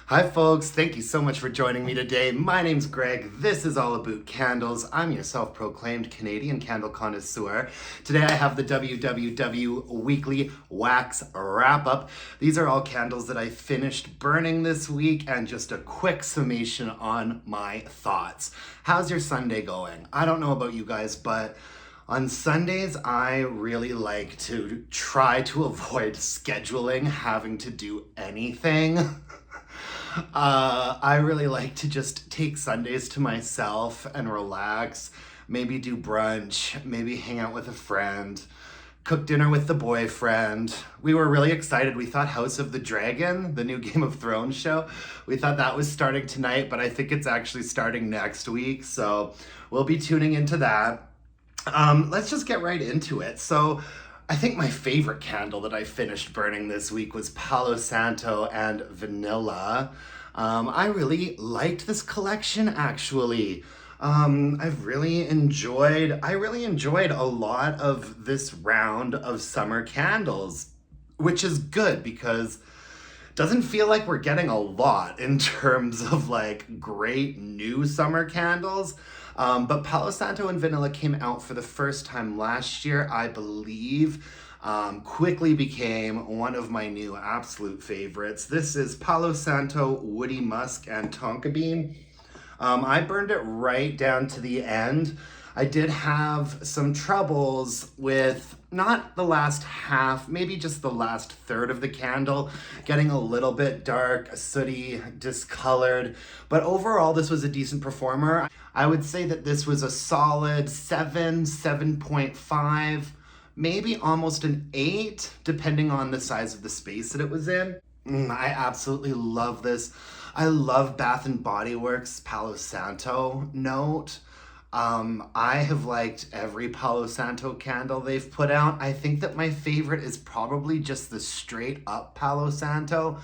Hi folks, thank you so much for joining me today. My name's Greg, this is all Aboot Candles. I'm your self-proclaimed Canadian candle connoisseur. Today I have the WWW Weekly Wax Wrap-Up. These are all candles that I finished burning this week and just a quick summation on my thoughts. How's your Sunday going? I don't know about you guys, but on Sundays, I really like to try to avoid scheduling, having to do anything. I really like to just take Sundays to myself and relax, maybe do brunch, maybe hang out with a friend, cook dinner with the boyfriend. We were really excited. We thought House of the Dragon, the new Game of Thrones show, we thought that was starting tonight, but I think it's actually starting next week, so we'll be tuning into that. Let's just get right into it. So I think my favorite candle that I finished burning this week was Palo Santo and Vanilla. I really liked this collection actually. I really enjoyed a lot of this round of summer candles, which is good because it doesn't feel like we're getting a lot in terms of like great new summer candles. But Palo Santo and Vanilla came out for the first time last year, I believe. Quickly became one of my new absolute favorites. This is Palo Santo, Woody Musk, and Tonka Bean. I burned it right down to the end. I did have some troubles with not the last half, maybe just the last third of the candle, getting a little bit dark, sooty, discolored. But overall, this was a decent performer. I would say that this was a solid 7.5, maybe almost an 8, depending on the size of the space that it was in. I absolutely love this. I love Bath & Body Works Palo Santo note. I have liked every Palo Santo candle they've put out. I think that my favorite is probably just the straight up Palo Santo,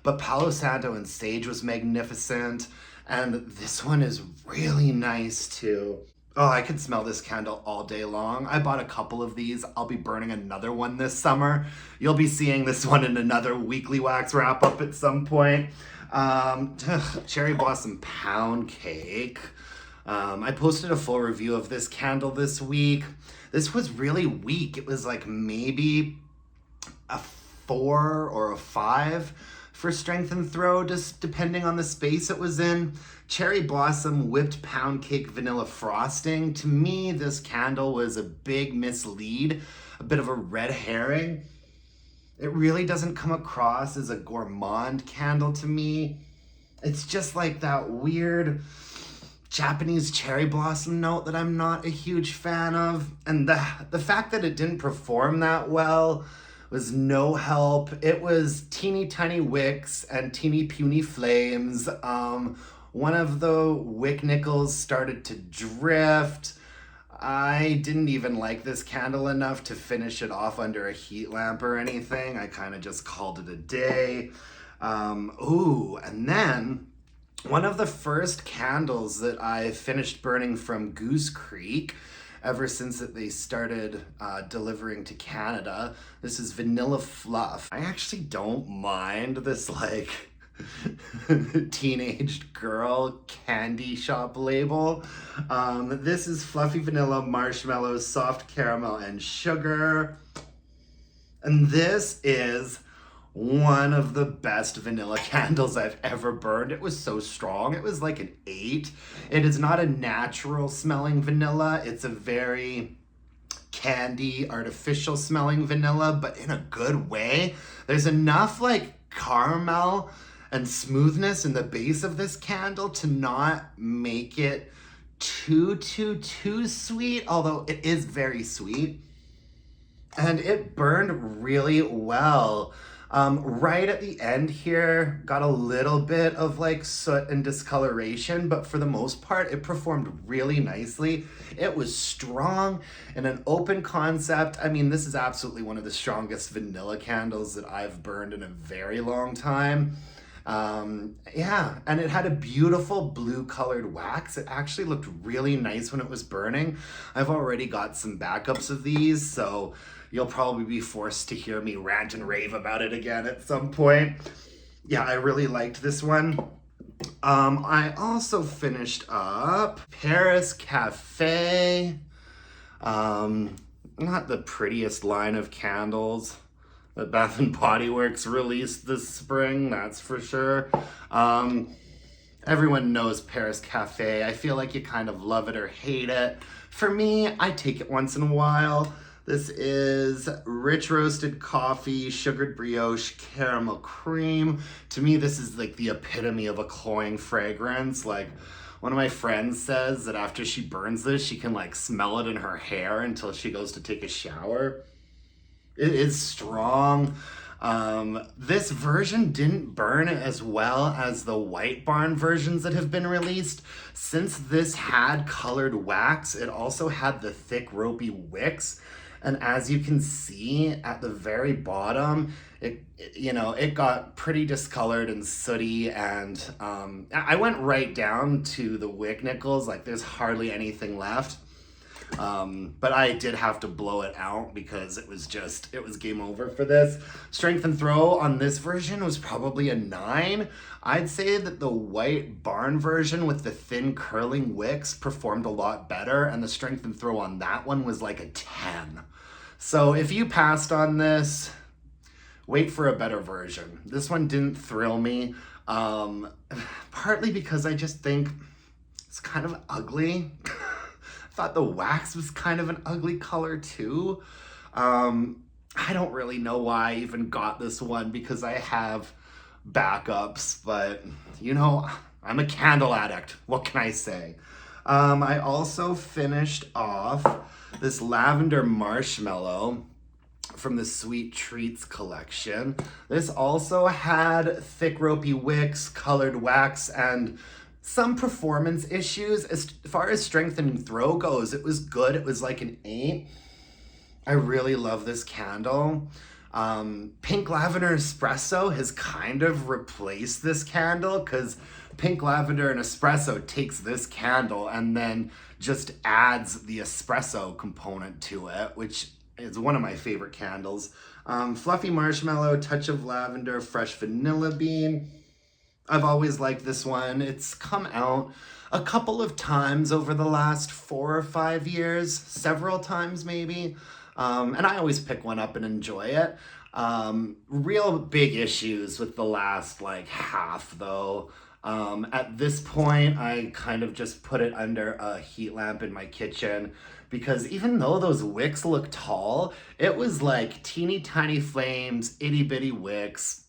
but Palo Santo and Sage was magnificent, and this one is really nice too. Oh, I could smell this candle all day long. I bought a couple of these. I'll be burning another one this summer. You'll be seeing this one in another weekly wax wrap up at some point. Cherry Blossom Pound Cake. I posted a full review of this candle this week. This was really weak. It was like maybe a 4 or a 5 for strength and throw, just depending on the space it was in. Cherry Blossom Whipped Pound Cake Vanilla Frosting. To me, this candle was a big mislead, a bit of a red herring. It really doesn't come across as a gourmand candle to me. It's just like that weird Japanese cherry blossom note that I'm not a huge fan of. And the fact that it didn't perform that well was no help. It was teeny tiny wicks and teeny puny flames. One of the wick nickels started to drift. I didn't even like this candle enough to finish it off under a heat lamp or anything. I kind of just called it a day. And then one of the first candles that I finished burning from Goose Creek ever since that they started delivering to Canada. This is Vanilla Fluff. I actually don't mind this like teenaged girl candy shop label. This is Fluffy Vanilla Marshmallow, Soft Caramel, and Sugar. And this is one of the best vanilla candles I've ever burned. It was so strong. It was like an 8. It is not a natural smelling vanilla. It's a very candy, artificial smelling vanilla, but in a good way. There's enough like caramel and smoothness in the base of this candle to not make it too sweet, although it is very sweet. And it burned really well. Right at the end here, got a little bit of like soot and discoloration, but for the most part, it performed really nicely. It was strong and an open concept. I mean, this is absolutely one of the strongest vanilla candles that I've burned in a very long time. And it had a beautiful blue colored wax. It actually looked really nice when it was burning. I've already got some backups of these, so you'll probably be forced to hear me rant and rave about it again at some point. Yeah, I really liked this one. I also finished up Paris Cafe. Not the prettiest line of candles that Bath and Body Works released this spring, that's for sure. Um, Everyone knows Paris Cafe. I feel like you kind of love it or hate it. For me, I take it once in a while. This is rich roasted coffee, sugared brioche, caramel cream. To me, this is like the epitome of a cloying fragrance. Like, one of my friends says that after she burns this, she can like smell it in her hair until she goes to take a shower. It is strong. This version didn't burn as well as the White Barn versions that have been released. Since this had colored wax, it also had the thick ropey wicks. And as you can see at the very bottom, it got pretty discolored and sooty. And I went right down to the wick nickels, like there's hardly anything left. But I did have to blow it out because it was game over for this. Strength and throw on this version was probably a 9. I'd say that the White Barn version with the thin curling wicks performed a lot better, and the strength and throw on that one was like a 10. So if you passed on this, wait for a better version. This one didn't thrill me, partly because I just think it's kind of ugly. Thought the wax was kind of an ugly color too. I don't really know why I even got this one because I have backups, but I'm a candle addict. What can I say? I also finished off this Lavender Marshmallow from the Sweet Treats collection. This also had thick ropey wicks, colored wax, and some performance issues. As far as strength and throw goes, it was good. It was like an 8. I really love this candle. Pink Lavender Espresso has kind of replaced this candle because Pink Lavender and Espresso takes this candle and then just adds the espresso component to it, which is one of my favorite candles. Fluffy Marshmallow, Touch of Lavender, Fresh Vanilla Bean. I've always liked this one. It's come out a couple of times over the last 4 or 5 years, several times maybe. And I always pick one up and enjoy it. Real big issues with the last half though. At this point, I kind of just put it under a heat lamp in my kitchen because even though those wicks look tall, it was like teeny tiny flames, itty bitty wicks.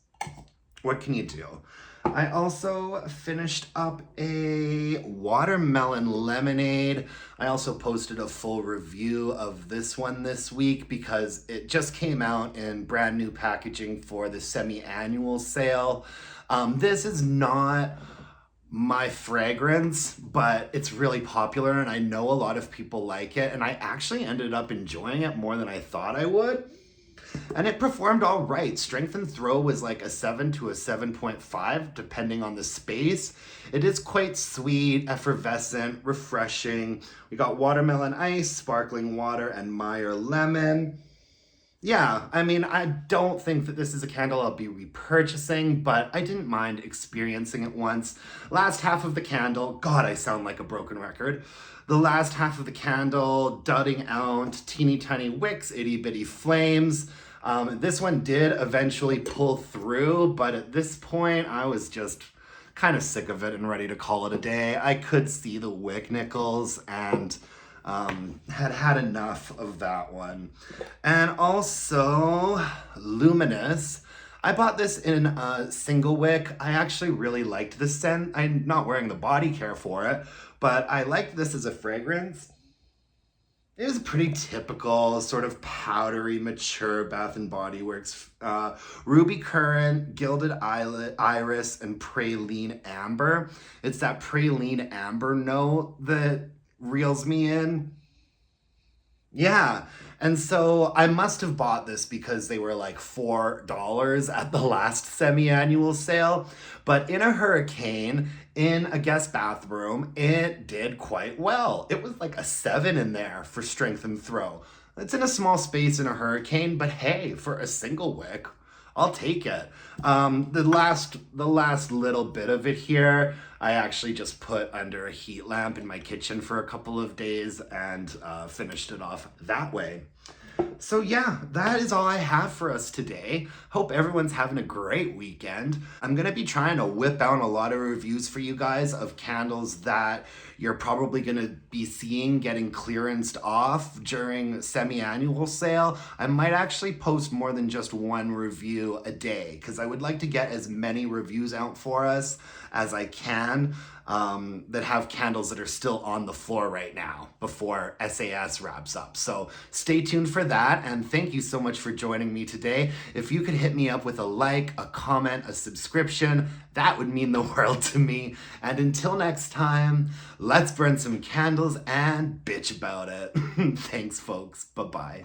What can you do? I also finished up a watermelon lemonade. I also posted a full review of this one this week because it just came out in brand new packaging for the semi-annual sale. This is not my fragrance, but it's really popular and I know a lot of people like it, and I actually ended up enjoying it more than I thought I would. And it performed all right. Strength and throw was like a 7 to a 7.5, depending on the space. It is quite sweet, effervescent, refreshing. We got watermelon ice, sparkling water, and Meyer lemon. Yeah, I mean, I don't think that this is a candle I'll be repurchasing, but I didn't mind experiencing it once. Last half of the candle, God, I sound like a broken record. The last half of the candle, dudding out, teeny tiny wicks, itty bitty flames. This one did eventually pull through, but at this point, I was just kind of sick of it and ready to call it a day. I could see the wick nickels and had enough of that one. And also, Luminous. I bought this in a single wick. I actually really liked the scent. I'm not wearing the body care for it, but I liked this as a fragrance. It was pretty typical, sort of powdery, mature Bath and Body Works. Ruby Currant, Gilded Iris, and Praline Amber. It's that Praline Amber note that reels me in. Yeah, and so I must have bought this because they were like $4 at the last semi-annual sale. But in a hurricane, in a guest bathroom, it did quite well. It was like a 7 in there for strength and throw. It's in a small space in a hurricane, but hey, for a single wick, I'll take it. The last little bit of it here, I actually just put under a heat lamp in my kitchen for a couple of days and finished it off that way. So yeah, that is all I have for us today. Hope everyone's having a great weekend. I'm gonna be trying to whip out a lot of reviews for you guys of candles that you're probably gonna be seeing getting clearanced off during semi-annual sale. I might actually post more than just one review a day because I would like to get as many reviews out for us as I can that have candles that are still on the floor right now before SAS wraps up. So stay tuned for that, and thank you so much for joining me today. If you could hit me up with a like, a comment, a subscription, that would mean the world to me. And until next time, let's burn some candles and bitch about it. Thanks, folks. Bye-bye.